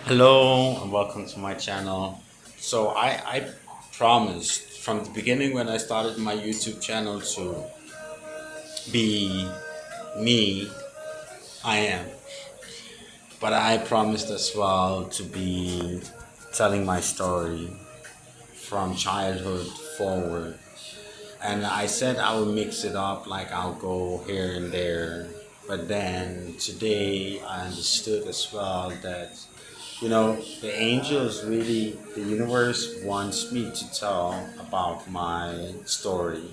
Hello and welcome to my channel. So I promised from the beginning when I started my YouTube channel to be me, I am. But I promised as well to be telling my story from childhood forward. And I said I would mix it up, like I'll go here and there. But then today I understood as well that, the angels really, the universe wants me to tell about my story.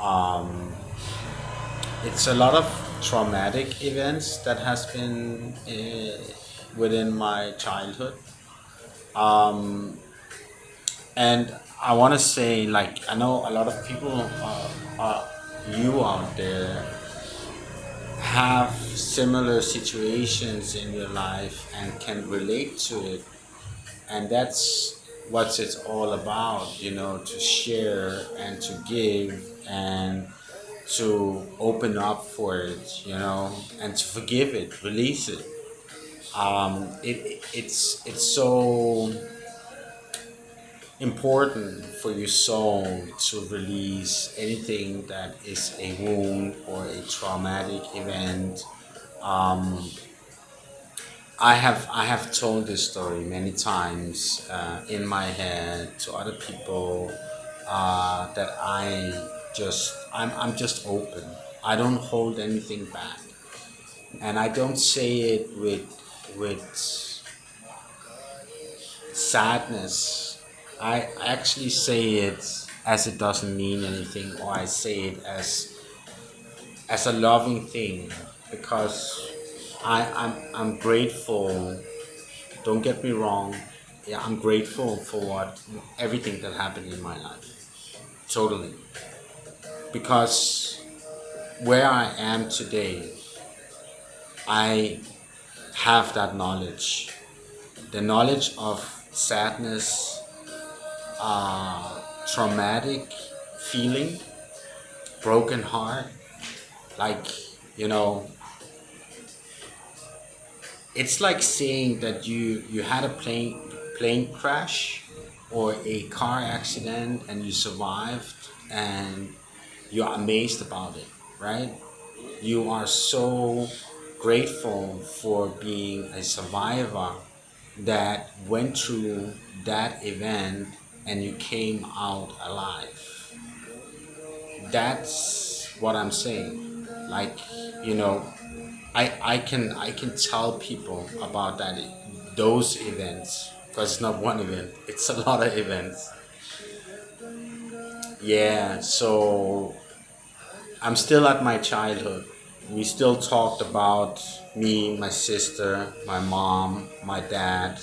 Um, it's a lot of traumatic events that has been within my childhood. Um, and I want to say, like, I know a lot of people, you out there, have similar situations in your life and can relate to it. And that's what it's all about, to share and to give and to open up for it, and to forgive it, release it. It's so important for your soul to release anything that is a wound or a traumatic event. Um, I have told this story many times in my head to other people that I'm just open. I don't hold anything back, and I don't say it with sadness. I actually say it as it doesn't mean anything, or I say it as a loving thing because I'm grateful. Don't get me wrong. Yeah, I'm grateful for everything that happened in my life. Totally. Because where I am today, I have that knowledge. The knowledge of sadness, traumatic feeling, broken heart. Like, you know, it's like saying that you had a plane crash or a car accident and you survived and you're amazed about it, right? You are so grateful for being a survivor that went through that event and you came out alive. That's what I'm saying. Like, you know, I can tell people about those events because it's not one event, it's a lot of events. Yeah, so I'm still at my childhood. We still talked about me, my sister, my mom, my dad,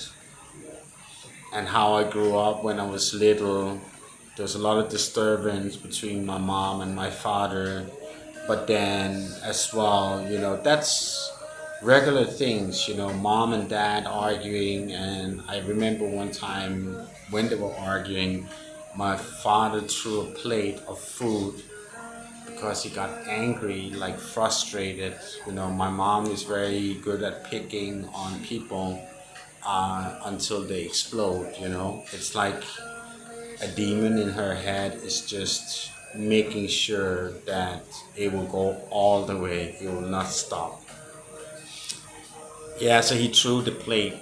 and how I grew up when I was little. There's a lot of disturbance between my mom and my father, but then as well, that's regular things, mom and dad arguing. And I remember one time when they were arguing, my father threw a plate of food because he got angry, like frustrated. My mom is very good at picking on people until they explode. It's like a demon in her head is just making sure that it will go all the way, it will not stop. Yeah, so he threw the plate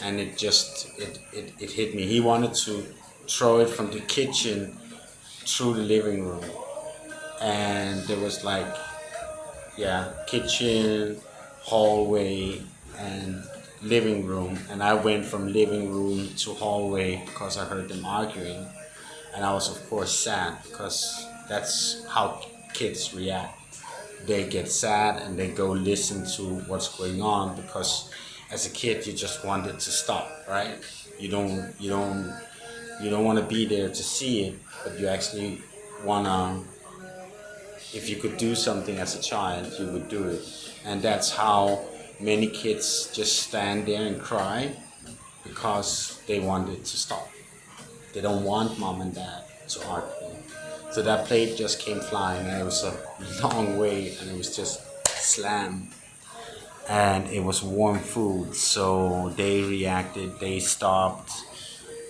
and it hit me. He wanted to throw it from the kitchen through the living room. And there was like, yeah, kitchen, hallway, and living room. And I went from living room to hallway because I heard them arguing. And I was, of course, sad because that's how kids react. They get sad and they go listen to what's going on because as a kid you just want it to stop, right? You don't want to be there to see it, but you actually wanna, if you could do something as a child, you would do it. And that's how many kids just stand there and cry because they want it to stop. They don't want mom and dad to argue. So that plate just came flying and it was a long way and it was just slam. and it was warm food, so they reacted, they stopped,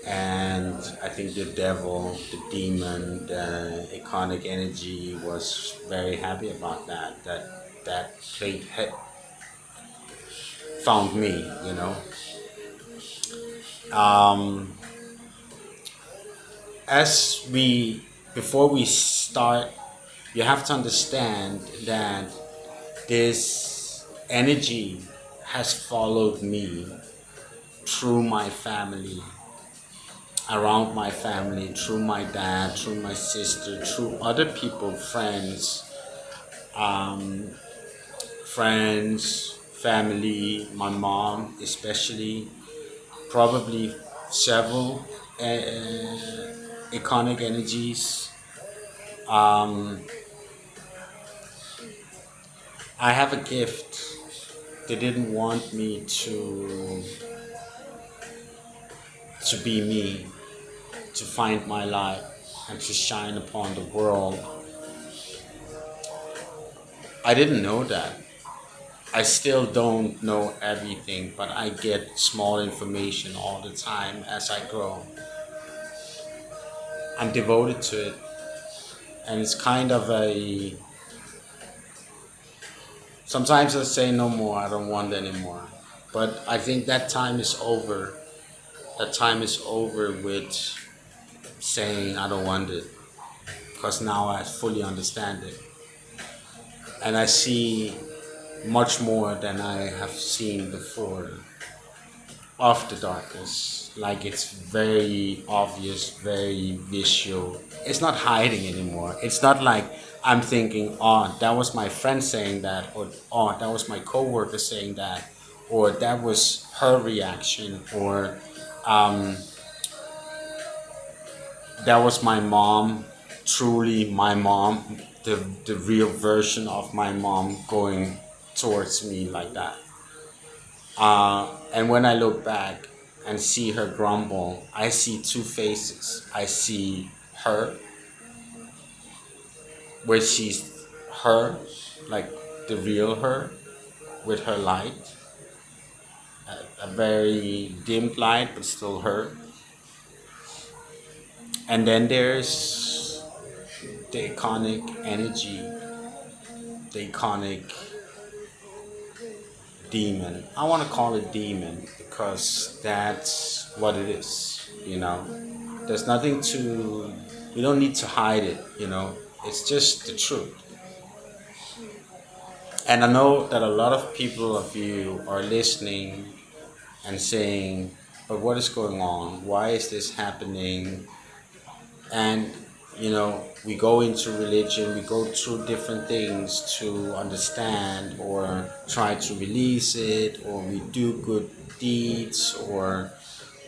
and I think the devil, the demon, the iconic energy was very happy about that. That plate had found me, you know. Um, as we Before we start, you have to understand that this energy has followed me through my family, around my family, through my dad, through my sister, through other people, family, my mom especially, probably several iconic energies. Um, I have a gift. They didn't want me to be me, to find my light, and to shine upon the world. I didn't know that. I still don't know everything, but I get small information all the time as I grow. I'm devoted to it, and it's kind of a. Sometimes I say no more, I don't want anymore. But I think that time is over. That time is over with saying I don't want it, because now I fully understand it. And I see much more than I have seen before of the darkness. Like it's very obvious, very visual. It's not hiding anymore. It's not like I'm thinking, oh, that was my friend saying that, or oh, that was my coworker saying that, or that was her reaction, or um, that was my mom, truly my mom, the real version of my mom going towards me like that. And when I look back and see her grumble, I see two faces. I see her, where she's her, like the real her, with her light, a very dimmed light, but still her. And then there's the iconic energy, the iconic demon. I want to call it demon because that's what it is, you know. There's nothing to, we don't need to hide it, you know. It's just the truth. And I know that a lot of people of you are listening and saying, but what is going on? Why is this happening? And, you know, we go into religion, we go through different things to understand or try to release it, or we do good deeds, or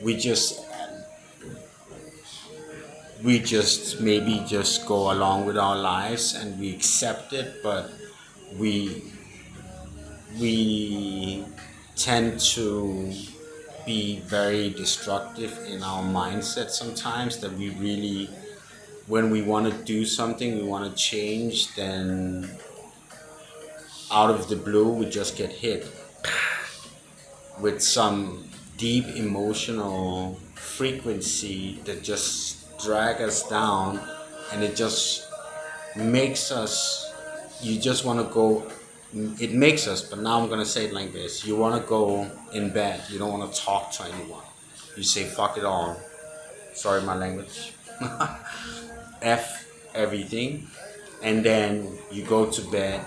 we just we just maybe just go along with our lives and we accept it, but we we tend to be very destructive in our mindset sometimes, that we really, when we want to do something, we want to change, then out of the blue we just get hit with some deep emotional frequency that just drag us down, and it just makes us, you just want to go, it makes us, but now I'm going to say it like this: you want to go in bed, you don't want to talk to anyone, you say fuck it all, sorry my language, f everything, and then you go to bed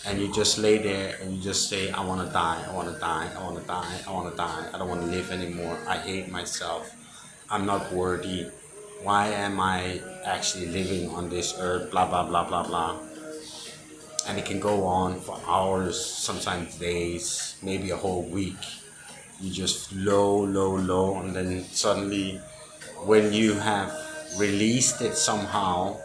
and you just lay there and you just say, I want to die, I want to die, I want to die, I want to die, I don't want to live anymore, I hate myself, I'm not worthy, why am I actually living on this earth, blah blah blah blah blah. And it can go on for hours, sometimes days, maybe a whole week. You just low, and then suddenly, when you have released it somehow,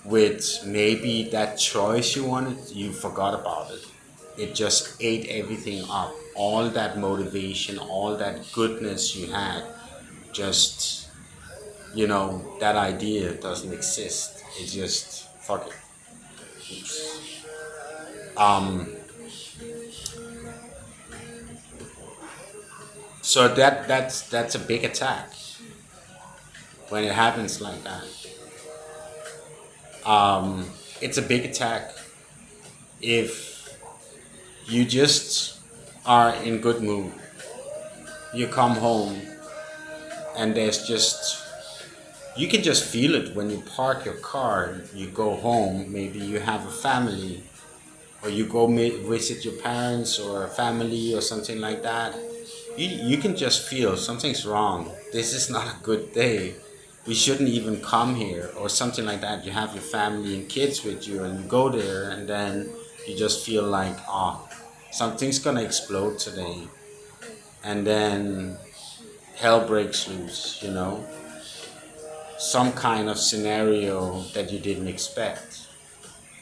with maybe that choice you wanted, you forgot about it. It just ate everything up. All that motivation, all that goodness you had, just, you know, that idea doesn't exist. It just, fuck it. Oops. Um, so that's a big attack when it happens like that. It's a big attack if you just are in good mood. You come home and there's just you can just feel it when you park your car. You go home. Maybe you have a family, or you go visit your parents or family or something like that. You can just feel something's wrong. This is not a good day. We shouldn't even come here or something like that. You have your family and kids with you and you go there and then you just feel like, oh, something's gonna explode today. And then hell breaks loose, some kind of scenario that you didn't expect.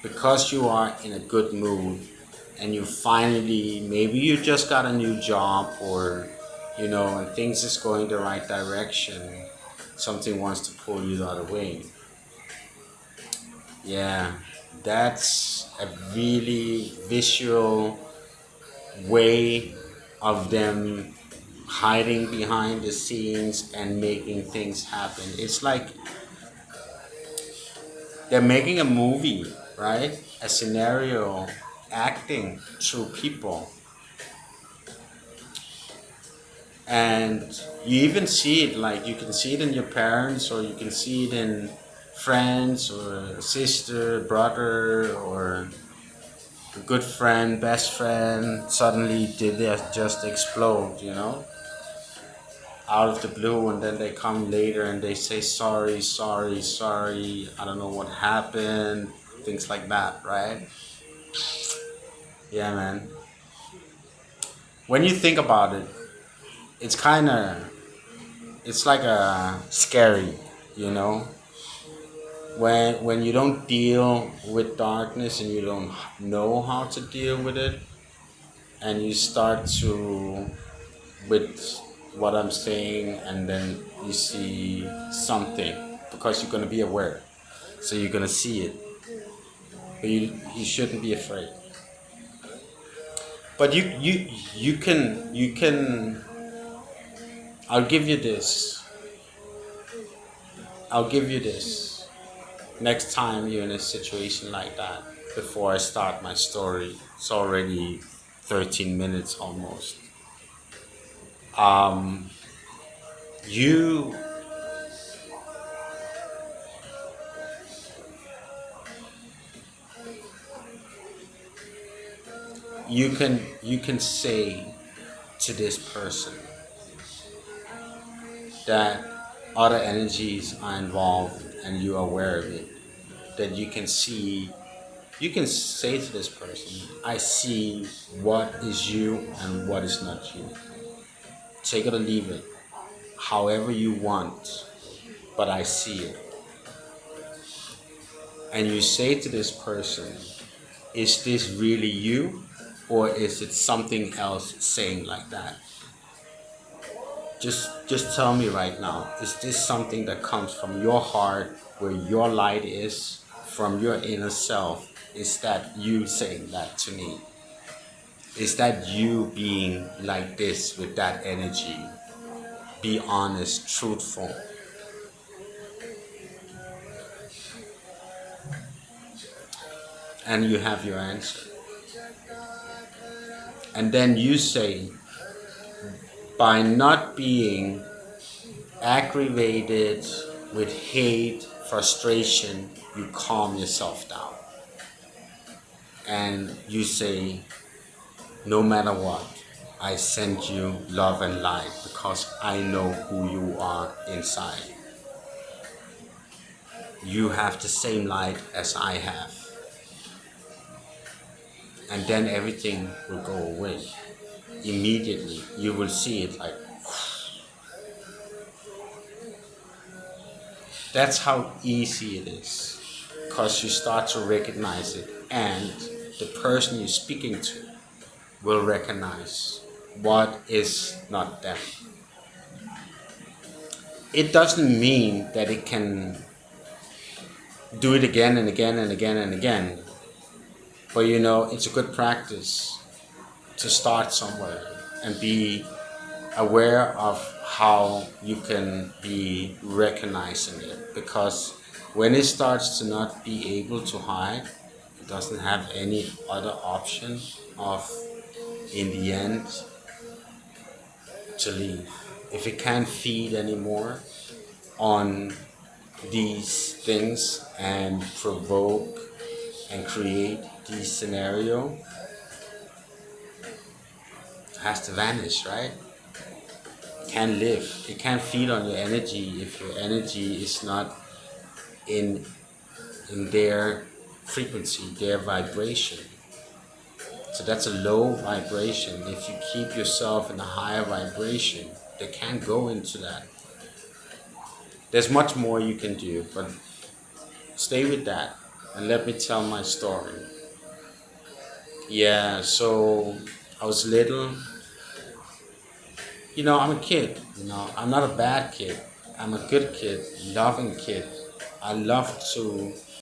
Because you are in a good mood and you finally, maybe you just got a new job, or and things is going the right direction, something wants to pull you the other way. Yeah, that's a really visual way of them hiding behind the scenes and making things happen. It's like they're making a movie, right? A scenario, acting through people. And you even see it, like you can see it in your parents, or you can see it in friends, or sister, brother, or a good friend, best friend. Suddenly did they just explode, out of the blue, and then they come later and they say sorry, sorry, sorry, I don't know what happened, things like that, right? Yeah, man. When you think about it, it's kind of it's like a scary, you know, when you don't deal with darkness and you don't know how to deal with it, and you start to with what I'm saying, and then you see something, because you're gonna be aware, so you're gonna see it, but you shouldn't be afraid. But you can. I'll give you this. I'll give you this. Next time you're in a situation like that, before I start my story, it's already 13 minutes almost. Um, you you can say to this person that other energies are involved and you are aware of it. That you can say to this person, I see what is you and what is not you. Take it or leave it, however you want, but I see it. And you say to this person, is this really you, or is it something else saying like that? Just tell me right now, is this something that comes from your heart, where your light is, from your inner self? Is that you saying that to me? Is that you being like this with that energy? Be honest, truthful, and you have your answer. And then you say, by not being aggravated with hate, frustration, you calm yourself down. And you say, no matter what, I send you love and light, because I know who you are inside. You have the same light as I have. And then everything will go away. Immediately, you will see it like, that's how easy it is. Because you start to recognize it, and the person you're speaking to will recognize what is not them. It doesn't mean that it can do it again and again and again and again. But it's a good practice to start somewhere and be aware of how you can be recognizing it, because when it starts to not be able to hide, it doesn't have any other option of, in the end, to leave. If it can't feed anymore on these things and provoke and create these scenario, it has to vanish, right? Can't live. It can't feed on your energy if your energy is not in their frequency, their vibration. So that's a low vibration. If you keep yourself in a higher vibration, they can't go into that. There's much more you can do, but stay with that and let me tell my story. Yeah, so I was little. I'm a kid. I'm not a bad kid. I'm a good kid, loving kid. I love to